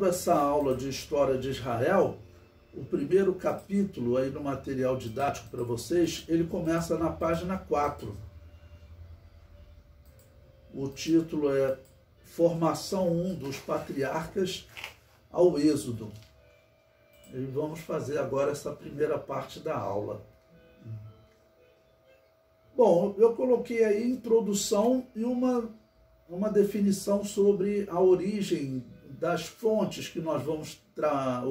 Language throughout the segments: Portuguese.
Essa aula de História de Israel, o primeiro capítulo aí no material didático para vocês, ele começa na página 4. O título é Formação 1 dos Patriarcas ao Êxodo. E vamos fazer agora essa primeira parte da aula. Bom, eu coloquei aí introdução e uma definição sobre a origem das fontes que nós vamos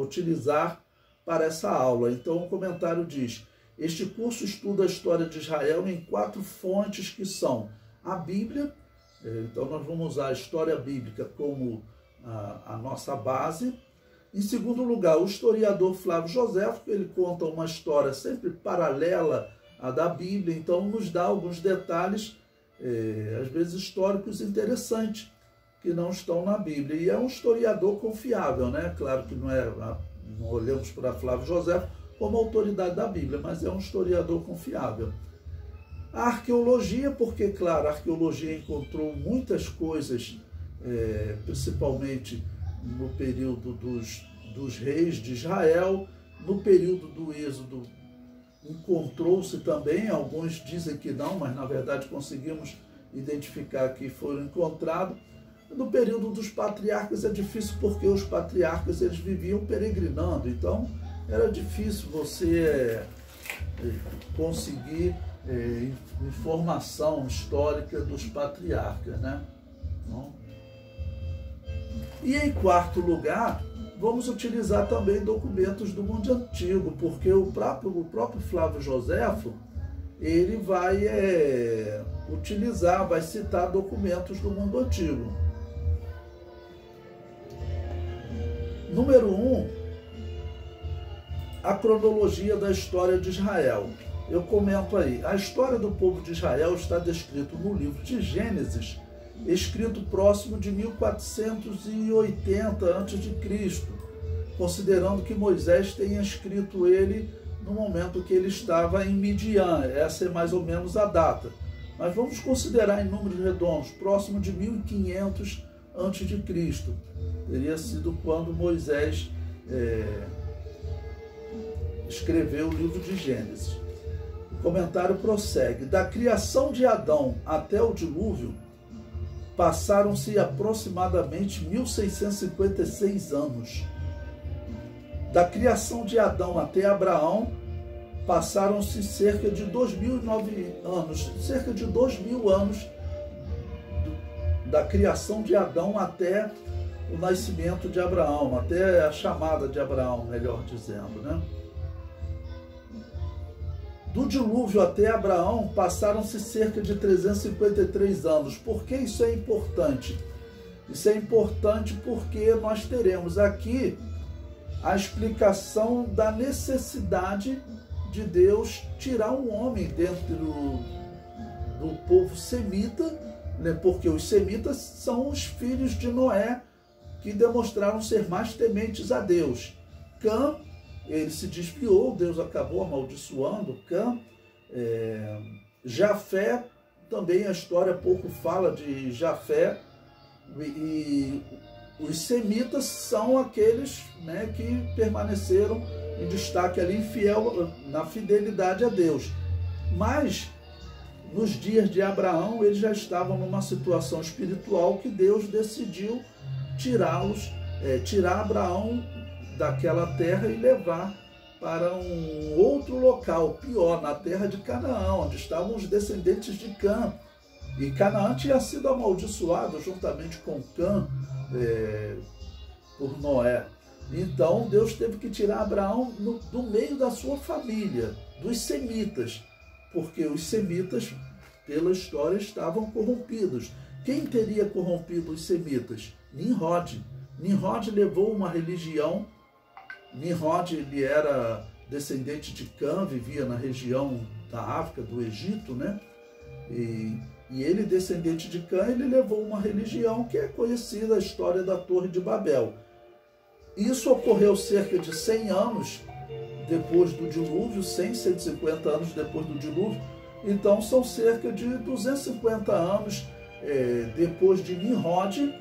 utilizar para essa aula. Então, o comentário diz: este curso estuda a história de Israel em 4 fontes que são a Bíblia. Então, nós vamos usar a história bíblica como a nossa base. Em segundo lugar, o historiador Flávio Joséfo, que ele conta uma história sempre paralela à da Bíblia, então nos dá alguns detalhes, às vezes históricos interessantes, que não estão na Bíblia. E é um historiador confiável, né? Claro que não olhamos para Flávio Joséfo como autoridade da Bíblia, mas é um historiador confiável. A arqueologia, porque, claro, a arqueologia encontrou muitas coisas, principalmente no período dos reis de Israel, no período do Êxodo encontrou-se também, alguns dizem que não, mas na verdade conseguimos identificar que foram encontrados. No período dos patriarcas é difícil porque os patriarcas eles viviam peregrinando, então era difícil você conseguir informação histórica dos patriarcas, né? Bom. E em quarto lugar, vamos utilizar também documentos do mundo antigo, porque o próprio Flávio Joséfo, ele vai vai citar documentos do mundo antigo. Número 1, a cronologia da história de Israel. Eu comento aí, a história do povo de Israel está descrita no livro de Gênesis, escrito próximo de 1480 a.C., considerando que Moisés tenha escrito ele no momento que ele estava em Midian. Essa é mais ou menos a data. Mas vamos considerar em números redondos, próximo de 1500 a.C. Teria sido quando Moisés escreveu o livro de Gênesis. O comentário prossegue: da criação de Adão até o dilúvio, passaram-se aproximadamente 1656 anos. Da criação de Adão até Abraão, passaram-se cerca de 2009 anos, cerca de 2000 anos da criação de Adão até o nascimento de Abraão, até a chamada de Abraão, melhor dizendo, né? Do dilúvio até Abraão, passaram-se cerca de 353 anos. Por que isso é importante? Isso é importante porque nós teremos aqui a explicação da necessidade de Deus tirar um homem dentro do povo semita, né? Porque os semitas são os filhos de Noé, que demonstraram ser mais tementes a Deus. Cã, ele se desviou, Deus acabou amaldiçoando Cã. Jafé, também a história pouco fala de Jafé. E os semitas são aqueles, né, que permaneceram em destaque ali, na fidelidade a Deus. Mas, nos dias de Abraão, eles já estavam numa situação espiritual que Deus decidiu tirar Abraão daquela terra e levar para um outro local, pior, na terra de Canaã, onde estavam os descendentes de Cã. E Canaã tinha sido amaldiçoado juntamente com Cã por Noé. Então Deus teve que tirar Abraão do meio da sua família, dos semitas, porque os semitas, pela história, estavam corrompidos. Quem teria corrompido os semitas? Nimrod. Nimrod levou uma religião. Nimrod, ele era descendente de Cã, vivia na região da África, do Egito, né? E ele, descendente de Cã, ele levou uma religião que é conhecida, a história da Torre de Babel. Isso ocorreu cerca de 100 anos depois do dilúvio, 150 anos depois do dilúvio. Então são cerca de 250 anos depois de Nimrod,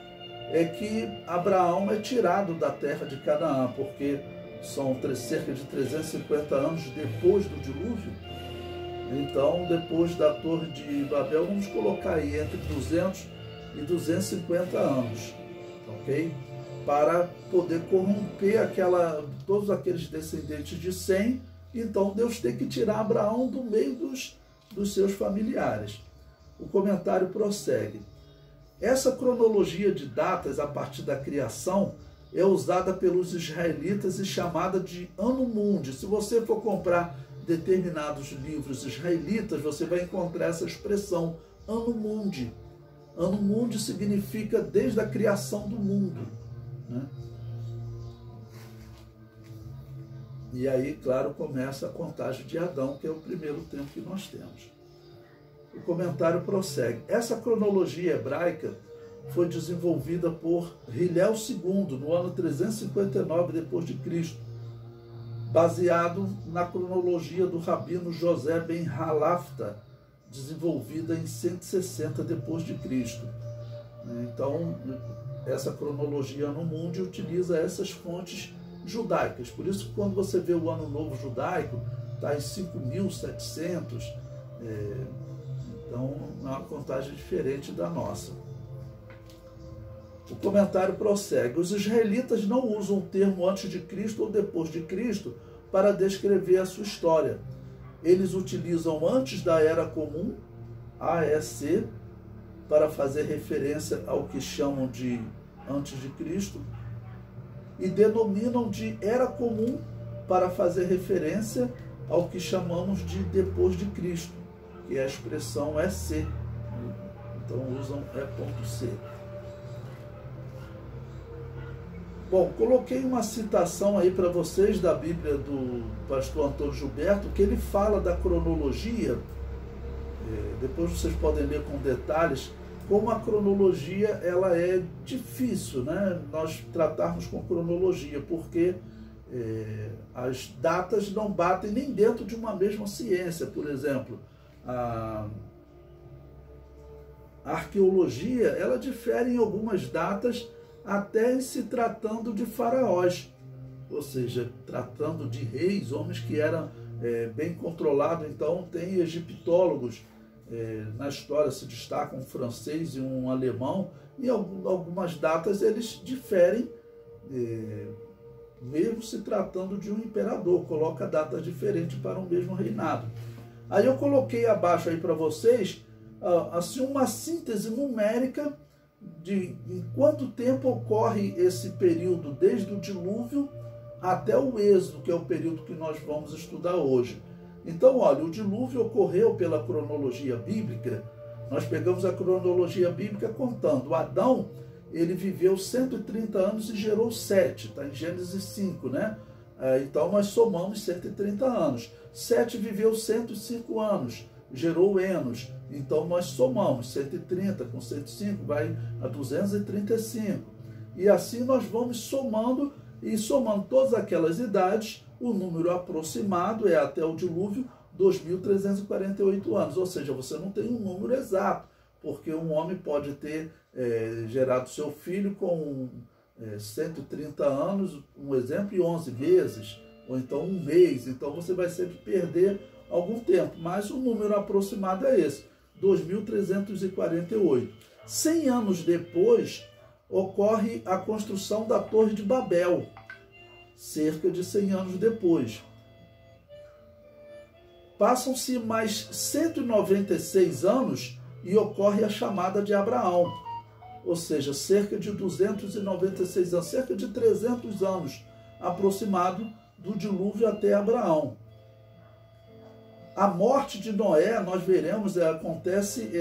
é que Abraão é tirado da terra de Canaã, porque são cerca de 350 anos depois do dilúvio. Então, depois da Torre de Babel, vamos colocar aí entre 200 e 250 anos, ok? Para poder corromper todos aqueles descendentes de Sem. Então, Deus tem que tirar Abraão do meio dos seus familiares. O comentário prossegue. Essa cronologia de datas a partir da criação é usada pelos israelitas e chamada de Anno Mundi. Se você for comprar determinados livros israelitas, você vai encontrar essa expressão, Anno Mundi. Anno Mundi significa desde a criação do mundo, né? E aí, claro, começa a contagem de Adão, que é o primeiro tempo que nós temos. O comentário prossegue. Essa cronologia hebraica foi desenvolvida por Hillel II no ano 359 d.C., baseado na cronologia do rabino José ben Halafta, desenvolvida em 160 d.C. Então, essa cronologia no mundo utiliza essas fontes judaicas. Por isso, quando você vê o Ano Novo Judaico, está em 5.700, então é uma contagem diferente da nossa. O comentário prossegue. Os israelitas não usam o termo antes de Cristo ou depois de Cristo para descrever a sua história. Eles utilizam antes da Era Comum, AEC, para fazer referência ao que chamam de antes de Cristo, e denominam de Era Comum para fazer referência ao que chamamos de depois de Cristo, que é a expressão EC. Então usam E.C. Bom, coloquei uma citação aí para vocês da Bíblia do pastor Antônio Gilberto, que ele fala da cronologia, depois vocês podem ler com detalhes, como a cronologia ela é difícil, né? Nós tratarmos com cronologia, porque as datas não batem nem dentro de uma mesma ciência. Por exemplo, a arqueologia ela difere em algumas datas, até em se tratando de faraós, ou seja, tratando de reis, homens que eram bem controlados. Então tem egiptólogos, na história se destacam um francês e um alemão, e algumas datas eles diferem, mesmo se tratando de um imperador, coloca datas diferentes para o mesmo reinado. Aí eu coloquei abaixo aí para vocês assim, uma síntese numérica de em quanto tempo ocorre esse período, desde o dilúvio até o êxodo, que é o período que nós vamos estudar hoje. Então, olha, o dilúvio ocorreu pela cronologia bíblica. Nós pegamos a cronologia bíblica contando. Adão, ele viveu 130 anos e gerou 7, está em Gênesis 5, né? Então, nós somamos 130 anos. 7 viveu 105 anos, gerou Enos. Então, nós somamos 130 com 105, vai a 235. E assim nós vamos somando, e somando todas aquelas idades, o número aproximado é até o dilúvio 2.348 anos. Ou seja, você não tem um número exato, porque um homem pode ter gerado seu filho com 130 anos, um exemplo, e 11 vezes, ou então um mês. Então você vai sempre perder algum tempo, mas o número aproximado é esse, 2.348. 100 anos depois, ocorre a construção da Torre de Babel, cerca de 100 anos depois. Passam-se mais 196 anos e ocorre a chamada de Abraão, ou seja, cerca de 296 anos, cerca de 300 anos aproximado do dilúvio até Abraão. A morte de Noé, nós veremos, acontece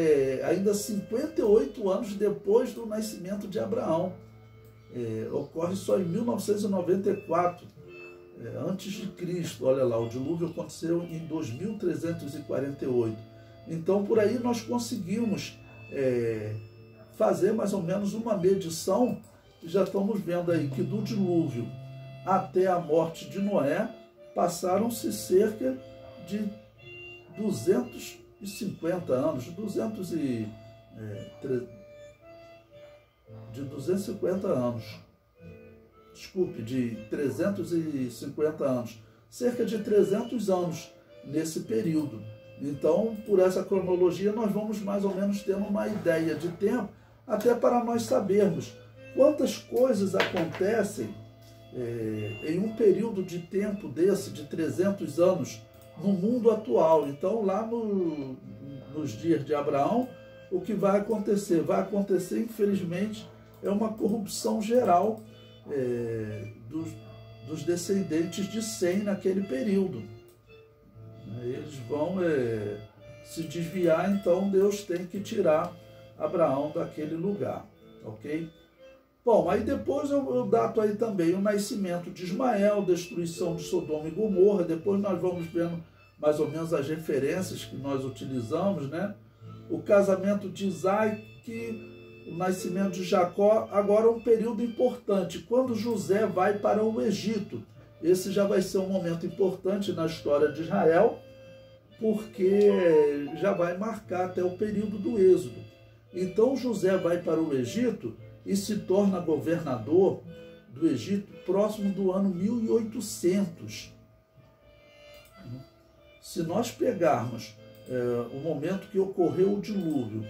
ainda 58 anos depois do nascimento de Abraão. Ocorre só em 1994, antes de Cristo. Olha lá, o dilúvio aconteceu em 2348. Então, por aí nós conseguimos fazer mais ou menos uma medição. Já estamos vendo aí que do dilúvio até a morte de Noé passaram-se cerca de 250 anos, de 250 anos. Desculpe, de 350 anos. Cerca de 300 anos nesse período. Então, por essa cronologia, nós vamos mais ou menos ter uma ideia de tempo, até para nós sabermos quantas coisas acontecem em um período de tempo desse, de 300 anos, no mundo atual. Então, lá nos dias de Abraão, o que vai acontecer? Vai acontecer, infelizmente, uma corrupção geral dos descendentes de Sem naquele período. Eles vão se desviar, então Deus tem que tirar Abraão daquele lugar, ok? Bom, aí depois eu dato aí também o nascimento de Ismael, destruição de Sodoma e Gomorra. Depois nós vamos vendo mais ou menos as referências que nós utilizamos, né? O casamento de Isaac, o nascimento de Jacó. Agora um período importante, quando José vai para o Egito. Esse já vai ser um momento importante na história de Israel, porque já vai marcar até o período do Êxodo. Então José vai para o Egito e se torna governador do Egito próximo do ano 1800. Se nós pegarmos o momento que ocorreu o dilúvio,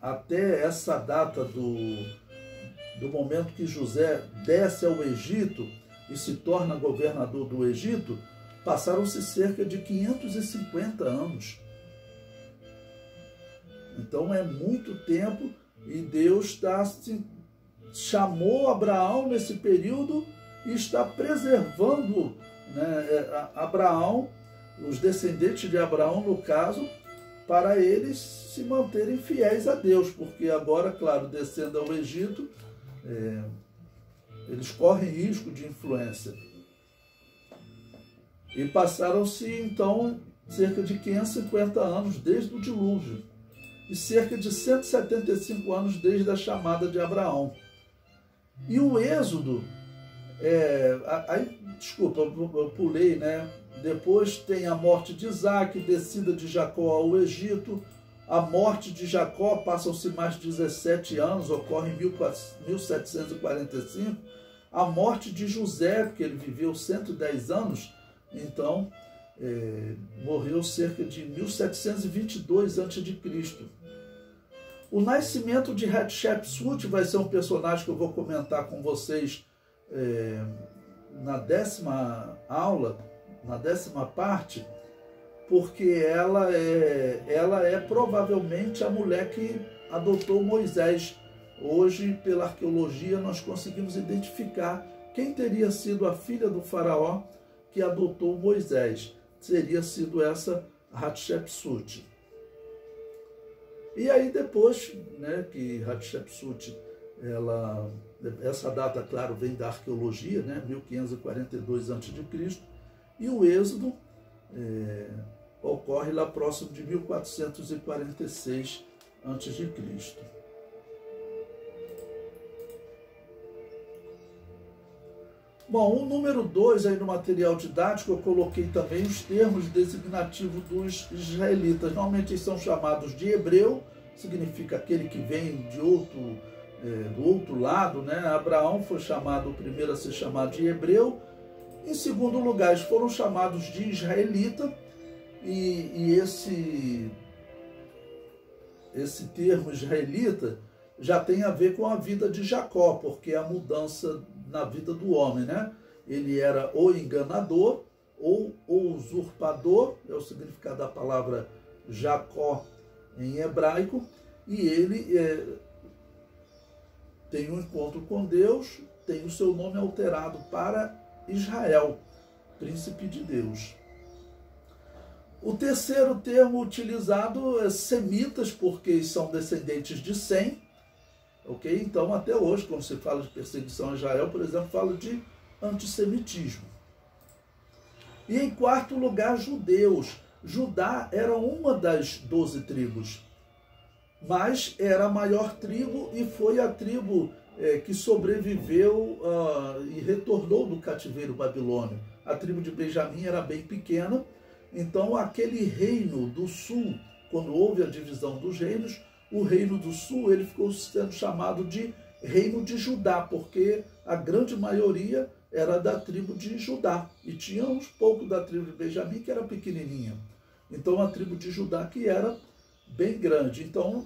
até essa data do momento que José desce ao Egito e se torna governador do Egito, passaram-se cerca de 550 anos. Então é muito tempo, e Deus chamou Abraão nesse período e está preservando, né, Abraão, os descendentes de Abraão, no caso, para eles se manterem fiéis a Deus, porque agora, claro, descendo ao Egito, eles correm risco de influência. E passaram-se, então, cerca de 550 anos desde o dilúvio e cerca de 175 anos desde a chamada de Abraão. E o Êxodo, desculpa, eu pulei, né? Depois tem a morte de Isaac, descida de Jacó ao Egito. A morte de Jacó, passam-se mais de 17 anos, ocorre em 1745. A morte de José, que ele viveu 110 anos, então morreu cerca de 1722 a.C. O nascimento de Hatshepsut vai ser um personagem que eu vou comentar com vocês na 10ª aula, na 10ª parte, porque ela é provavelmente a mulher que adotou Moisés. Hoje, pela arqueologia, nós conseguimos identificar quem teria sido a filha do faraó que adotou Moisés. Seria sido essa Hatshepsut. E aí depois, né, que Hatshepsut, essa data, claro, vem da arqueologia, né, 1542 a.C., e o Êxodo ocorre lá próximo de 1446 a.C. Bom, o número 2 aí no material didático, eu coloquei também os termos designativos dos israelitas. Normalmente eles são chamados de hebreu, significa aquele que vem do outro lado, né? Abraão foi chamado, o primeiro a ser chamado de hebreu. Em segundo lugar, eles foram chamados de israelita, e esse termo israelita já tem a ver com a vida de Jacó, porque é a mudança na vida do homem, né? Ele era ou enganador ou usurpador, é o significado da palavra Jacó em hebraico, e ele tem um encontro com Deus, tem o seu nome alterado para Israel, príncipe de Deus. O terceiro termo utilizado é semitas, porque são descendentes de Sem. Ok? Então, até hoje, quando se fala de perseguição a Israel, por exemplo, fala de antissemitismo. E em quarto lugar, judeus. Judá era uma das 12 tribos, mas era a maior tribo e foi a tribo que sobreviveu e retornou do cativeiro babilônio. A tribo de Benjamim era bem pequena, então aquele reino do sul, quando houve a divisão dos reinos, o reino do sul ele ficou sendo chamado de reino de Judá, porque a grande maioria era da tribo de Judá, e tinha uns poucos da tribo de Benjamim que era pequenininha. Então a tribo de Judá que era bem grande. Então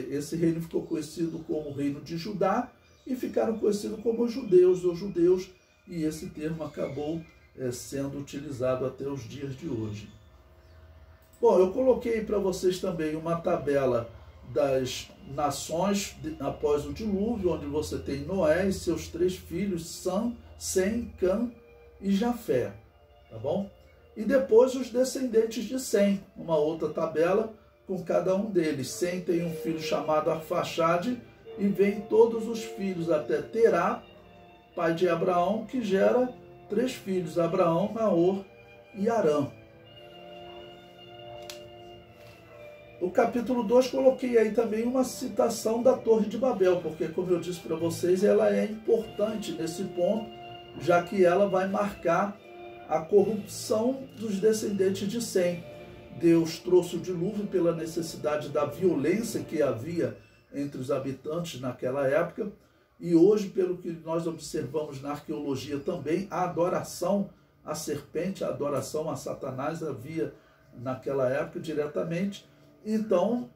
esse reino ficou conhecido como reino de Judá e ficaram conhecidos como os judeus, e esse termo acabou sendo utilizado até os dias de hoje. Bom, eu coloquei para vocês também uma tabela das nações após o dilúvio, onde você tem Noé e seus 3 filhos, Sam, Sem, Cã e Jafé, tá bom? E depois os descendentes de Sem, uma outra tabela com cada um deles. Sem tem um filho chamado Arfaxade, e vem todos os filhos até Terá, pai de Abraão, que gera 3 filhos, Abraão, Naor e Arã. O capítulo 2 coloquei aí também uma citação da Torre de Babel, porque, como eu disse para vocês, ela é importante nesse ponto, já que ela vai marcar a corrupção dos descendentes de Sem. Deus trouxe o dilúvio pela necessidade da violência que havia entre os habitantes naquela época, e hoje, pelo que nós observamos na arqueologia também, a adoração à serpente, a adoração a Satanás havia naquela época diretamente. Então,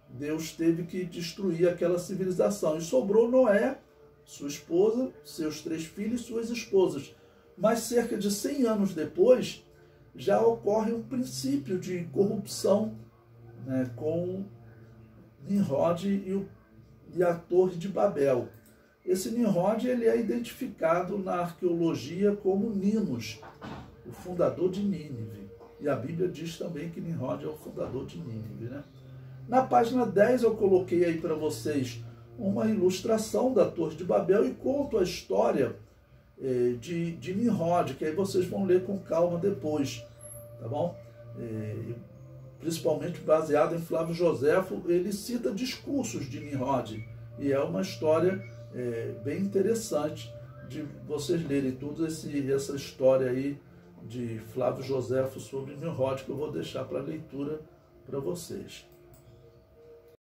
Deus teve que destruir aquela civilização. E sobrou Noé, sua esposa, seus 3 filhos e suas esposas. Mas cerca de 100 anos depois, já ocorre um princípio de corrupção, né, com Nimrod e a Torre de Babel. Esse Nimrod ele é identificado na arqueologia como Ninos, o fundador de Nínive. E a Bíblia diz também que Nimrod é o fundador de Nínive, né? Na página 10 eu coloquei aí para vocês uma ilustração da Torre de Babel e conto a história de Nimrod, que aí vocês vão ler com calma depois, tá bom? Principalmente baseado em Flávio Joséfo, ele cita discursos de Nimrod, e é uma história bem interessante de vocês lerem toda essa história aí de Flávio Joséfo sobre Nimrod, que eu vou deixar para leitura para vocês.